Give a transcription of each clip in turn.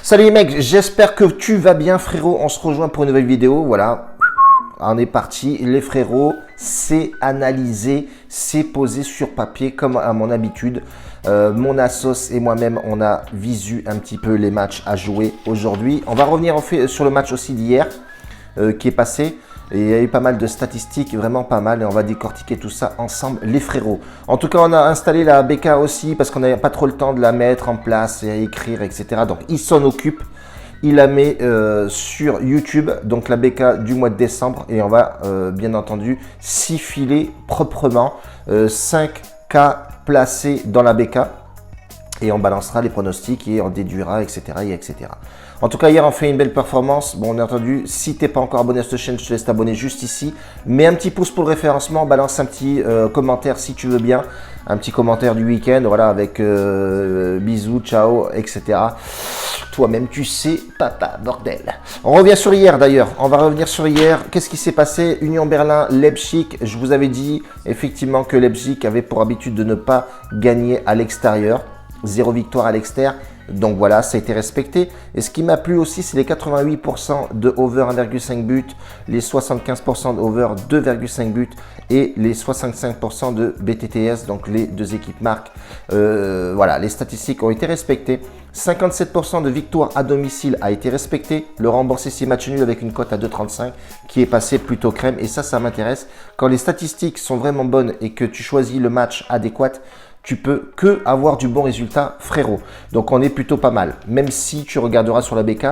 Salut les mecs, j'espère que tu vas bien frérot, on se rejoint pour une nouvelle vidéo, voilà. On est parti, les frérots, c'est analysé, c'est posé sur papier comme à mon habitude. Mon Assos et moi-même, on a visu un petit peu les matchs à jouer aujourd'hui. On va revenir sur le match aussi d'hier qui est passé. Et il y a eu pas mal de statistiques, vraiment pas mal, et on va décortiquer tout ça ensemble, les frérots. En tout cas, on a installé la BK aussi, parce qu'on n'avait pas trop le temps de la mettre en place et à écrire, etc. Donc, il s'en occupe, il la met sur YouTube, donc la BK du mois de décembre, et on va, bien entendu, s'y filer proprement. 5K placés dans la BK, et on balancera les pronostics, et on déduira, etc., etc. En tout cas, hier, on fait une belle performance. Bon, on a entendu, si tu n'es pas encore abonné à cette chaîne, je te laisse t'abonner juste ici. Mets un petit pouce pour le référencement, balance un petit commentaire si tu veux bien. Un petit commentaire du week-end, voilà, avec bisous, ciao, etc. Toi-même, tu sais, papa, bordel. On revient sur hier d'ailleurs. On va revenir sur hier. Qu'est-ce qui s'est passé? Union Berlin, Leipzig. Je vous avais dit effectivement que Leipzig avait pour habitude de ne pas gagner à l'extérieur. 0 victoire à l'extérieur. Donc voilà, ça a été respecté. Et ce qui m'a plu aussi, c'est les 88% de over 1,5 but, les 75% de over 2,5 buts et les 65% de BTTS, donc les deux équipes marques. Voilà, les statistiques ont été respectées. 57% de victoire à domicile a été respecté. Le remboursé 6 matchs nuls avec une cote à 2,35 qui est passé plutôt crème. Et ça m'intéresse. Quand les statistiques sont vraiment bonnes et que tu choisis le match adéquat, tu peux que avoir du bon résultat, frérot. Donc, on est plutôt pas mal. Même si tu regarderas sur la BK,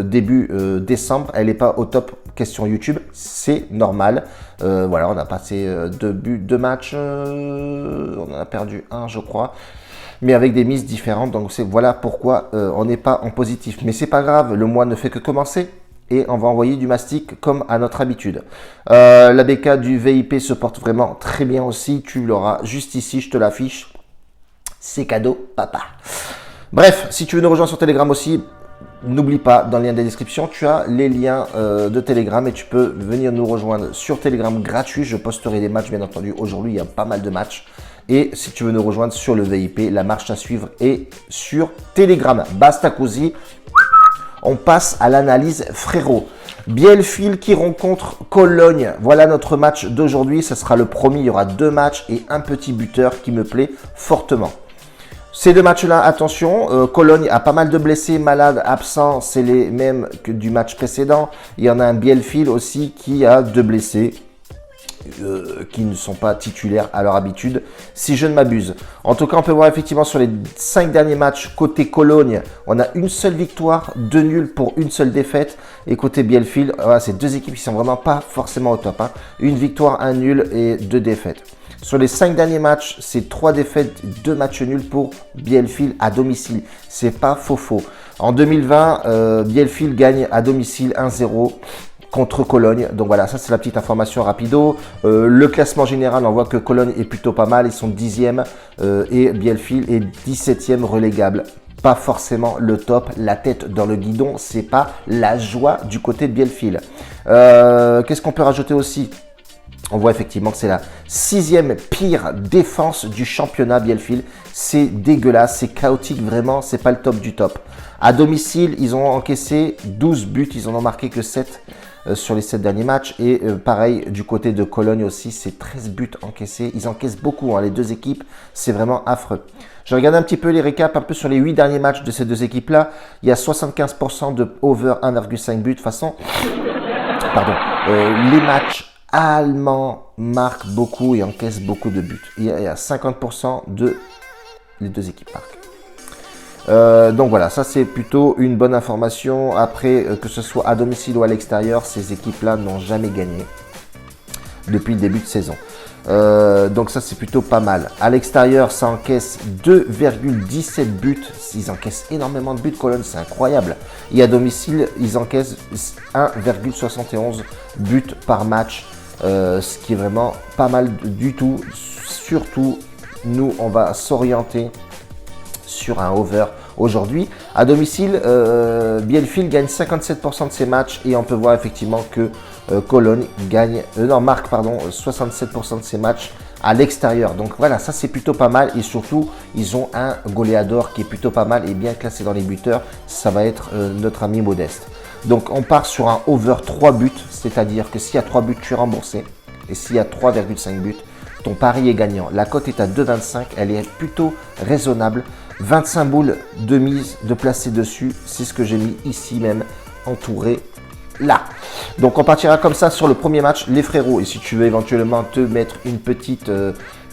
début décembre, elle n'est pas au top question YouTube. C'est normal. Voilà, on a passé 2 matchs. On en a perdu 1, je crois. Mais avec des mises différentes. Donc, voilà pourquoi on n'est pas en positif. Mais c'est pas grave, le mois ne fait que commencer. Et on va envoyer du mastic comme à notre habitude. La BK du VIP se porte vraiment très bien aussi. Tu l'auras juste ici, je te l'affiche. C'est cadeau, papa. Bref, si tu veux nous rejoindre sur Telegram aussi, n'oublie pas, dans le lien de la description, tu as les liens de Telegram et tu peux venir nous rejoindre sur Telegram gratuit. Je posterai des matchs, bien entendu. Aujourd'hui, il y a pas mal de matchs. Et si tu veux nous rejoindre sur le VIP, la marche à suivre est sur Telegram. Basta così. On passe à l'analyse frérot. Bielefeld qui rencontre Cologne. Voilà notre match d'aujourd'hui. Ce sera le premier. Il y aura 2 matchs et un petit buteur qui me plaît fortement. Ces 2 matchs-là, attention, Cologne a pas mal de blessés, malades, absents. C'est les mêmes que du match précédent. Il y en a un Bielefeld aussi qui a 2 blessés. Qui ne sont pas titulaires à leur habitude, si je ne m'abuse. En tout cas, on peut voir effectivement sur les 5 derniers matchs, côté Cologne, on a une seule victoire, 2 nuls pour une seule défaite. Et côté Bielefeld, voilà, c'est 2 équipes qui sont vraiment pas forcément au top. Hein. Une victoire, 1 nul et 2 défaites. Sur les 5 derniers matchs, c'est 3 défaites, 2 matchs nuls pour Bielefeld à domicile. C'est pas faux. En 2020, Bielefeld gagne à domicile 1-0. Contre Cologne. Donc voilà, ça c'est la petite information rapido. Le classement général, on voit que Cologne est plutôt pas mal. Ils sont 10e et Bielefeld est 17e relégable. Pas forcément le top. La tête dans le guidon, c'est pas la joie du côté de Bielefeld. Qu'est-ce qu'on peut rajouter aussi? On voit effectivement que c'est la 6e pire défense du championnat Bielefeld. C'est dégueulasse, c'est chaotique vraiment, c'est pas le top du top. À domicile, ils ont encaissé 12 buts, ils en ont marqué que 7 sur les 7 derniers matchs. Et pareil, du côté de Cologne aussi, c'est 13 buts encaissés. Ils encaissent beaucoup, hein, les 2 équipes, c'est vraiment affreux. Je regarde un petit peu les récaps, un peu sur les 8 derniers matchs de ces 2 équipes-là. Il y a 75% de over 1,5 but. De toute façon, pardon, les matchs allemands marquent beaucoup et encaissent beaucoup de buts. Il y a 50% de les 2 équipes marquent. Donc voilà, ça c'est plutôt une bonne information. Après, que ce soit à domicile ou à l'extérieur, ces équipes-là n'ont jamais gagné depuis le début de saison. Donc ça c'est plutôt pas mal. À l'extérieur, ça encaisse 2,17 buts. Ils encaissent énormément de buts, Cologne, c'est incroyable. Et à domicile, ils encaissent 1,71 buts par match. Ce qui est vraiment pas mal du tout. Surtout, nous, on va s'orienter sur un over aujourd'hui. À domicile, Bielefeld gagne 57% de ses matchs et on peut voir effectivement que Cologne gagne, marque 67% de ses matchs à l'extérieur. Donc voilà, ça c'est plutôt pas mal et surtout ils ont un goleador qui est plutôt pas mal et bien classé dans les buteurs. Ça va être notre ami Modeste. Donc on part sur un over 3 buts, c'est-à-dire que s'il y a 3 buts, tu es remboursé. Et s'il y a 3,5 buts, ton pari est gagnant. La cote est à 2,25, elle est plutôt raisonnable. 25 boules de mise de placer dessus, c'est ce que j'ai mis ici même, entouré là. Donc on partira comme ça sur le premier match, les frérots. Et si tu veux éventuellement te mettre une petite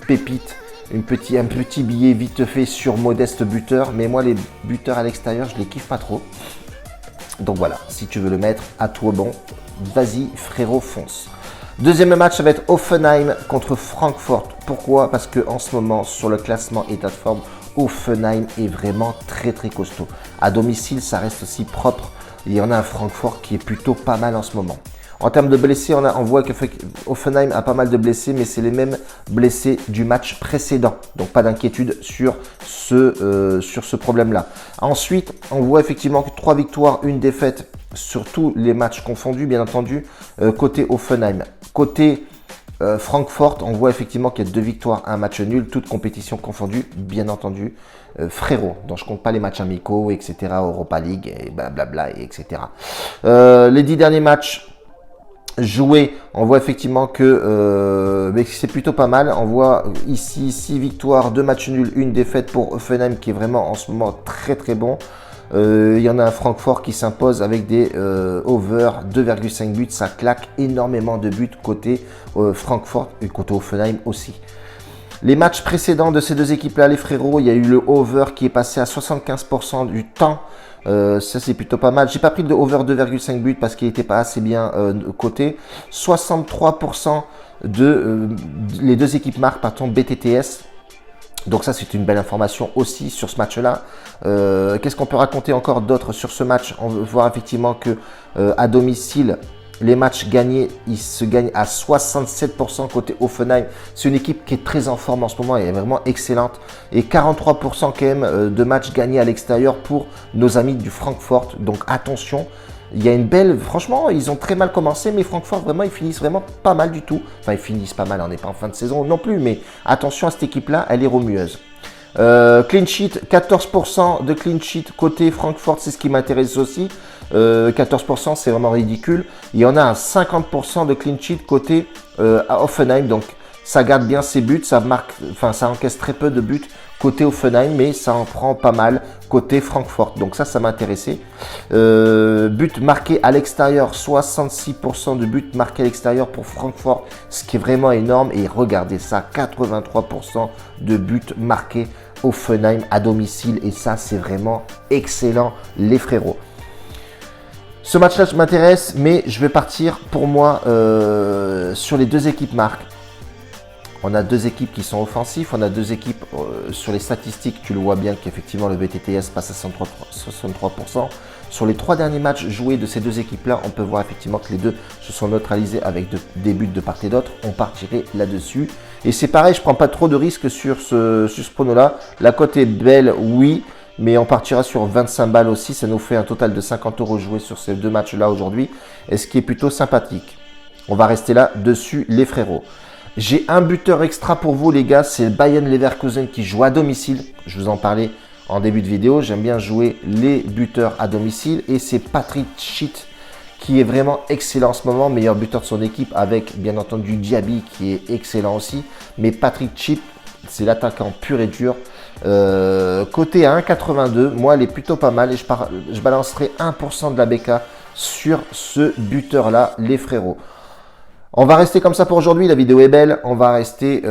pépite, un petit billet vite fait sur Modeste buteur. Mais moi les buteurs à l'extérieur, je les kiffe pas trop. Donc voilà, si tu veux le mettre à toi bon, vas-y frérot, fonce. Deuxième match, ça va être Hoffenheim contre Francfort. Pourquoi? Parce que en ce moment, sur le classement état de forme, Hoffenheim est vraiment très costaud. À domicile, ça reste aussi propre. Il y en a un Francfort qui est plutôt pas mal en ce moment. En termes de blessés, on voit que Hoffenheim a pas mal de blessés, mais c'est les mêmes blessés du match précédent. Donc pas d'inquiétude sur ce problème-là. Ensuite, on voit effectivement que 3 victoires, 1 défaite sur tous les matchs confondus, bien entendu, côté Hoffenheim. Côté Francfort, on voit effectivement qu'il y a 2 victoires, 1 match nul, toutes compétitions confondues, bien entendu. Frérot, dont je compte pas les matchs amicaux, etc., Europa League, et blablabla, etc. Les 10 derniers matchs joués, on voit effectivement que c'est plutôt pas mal. On voit ici 6 victoires, 2 matchs nuls, 1 défaite pour Hoffenheim qui est vraiment en ce moment très bon. Il y en a un Francfort qui s'impose avec des over 2,5 buts. Ça claque énormément de buts côté Francfort et côté Hoffenheim aussi. Les matchs précédents de ces deux équipes-là, les frérots, il y a eu le over qui est passé à 75% du temps. Ça, c'est plutôt pas mal. J'ai pas pris de over 2,5 buts parce qu'il n'était pas assez bien coté. 63% les deux équipes marquent par ton BTTS. Donc ça, c'est une belle information aussi sur ce match-là. Qu'est-ce qu'on peut raconter encore d'autre sur ce match? On veut voir effectivement que à domicile, les matchs gagnés, ils se gagnent à 67% côté Hoffenheim. C'est une équipe qui est très en forme en ce moment, elle est vraiment excellente. Et 43% quand même de matchs gagnés à l'extérieur pour nos amis du Francfort. Donc attention, il y a une belle... Franchement, ils ont très mal commencé, mais Francfort, vraiment, ils finissent vraiment pas mal du tout. Enfin, ils finissent pas mal, on n'est pas en fin de saison non plus, mais attention à cette équipe-là, elle est remueuse. Clean sheet, 14% de clean sheet côté Francfort, c'est ce qui m'intéresse aussi. 14%, c'est vraiment ridicule. Il y en a un 50% de clean sheet côté Hoffenheim, donc ça garde bien ses buts, ça marque, enfin ça encaisse très peu de buts côté Hoffenheim, mais ça en prend pas mal côté Francfort. Donc ça m'intéressait. But marqué à l'extérieur, 66% de buts marqués à l'extérieur pour Francfort, ce qui est vraiment énorme. Et regardez ça, 83% de buts marqués Hoffenheim à domicile. Et ça, c'est vraiment excellent, les frérots. Ce match-là m'intéresse, mais je vais partir pour moi sur les deux équipes marques. On a deux équipes qui sont offensives, on a deux équipes sur les statistiques, tu le vois bien qu'effectivement le BTTS passe à 63%. Sur les 3 derniers matchs joués de ces deux équipes-là, on peut voir effectivement que les deux se sont neutralisés avec des buts de part et d'autre. On partirait là-dessus. Et c'est pareil, je ne prends pas trop de risques sur ce prono-là. La cote est belle, oui, mais on partira sur 25 balles aussi. Ça nous fait un total de 50 € joués sur ces deux matchs-là aujourd'hui, et ce qui est plutôt sympathique. On va rester là dessus, les frérots. J'ai un buteur extra pour vous les gars, c'est Bayer Leverkusen qui joue à domicile. Je vous en parlais en début de vidéo, j'aime bien jouer les buteurs à domicile. Et c'est Patrick Schick qui est vraiment excellent en ce moment, meilleur buteur de son équipe avec bien entendu Diaby qui est excellent aussi. Mais Patrick Schick, c'est l'attaquant pur et dur. Côté à 1,82, moi elle est plutôt pas mal et je balancerai 1% de la BK sur ce buteur là, les frérots. On va rester comme ça pour aujourd'hui, la vidéo est belle, on va rester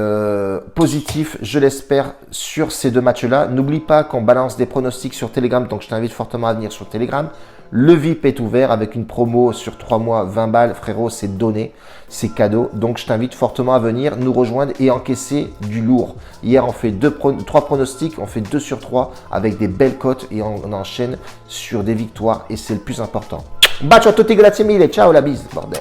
positif, je l'espère, sur ces deux matchs-là. N'oublie pas qu'on balance des pronostics sur Telegram, donc je t'invite fortement à venir sur Telegram. Le VIP est ouvert avec une promo sur 3 mois, 20 balles, frérot, c'est donné, c'est cadeau. Donc je t'invite fortement à venir nous rejoindre et encaisser du lourd. Hier, on fait 3 pronostics, on fait 2 sur 3 avec des belles cotes et on enchaîne sur des victoires et c'est le plus important. Bacio a tutti, grazie mille, ciao la bise, bordel.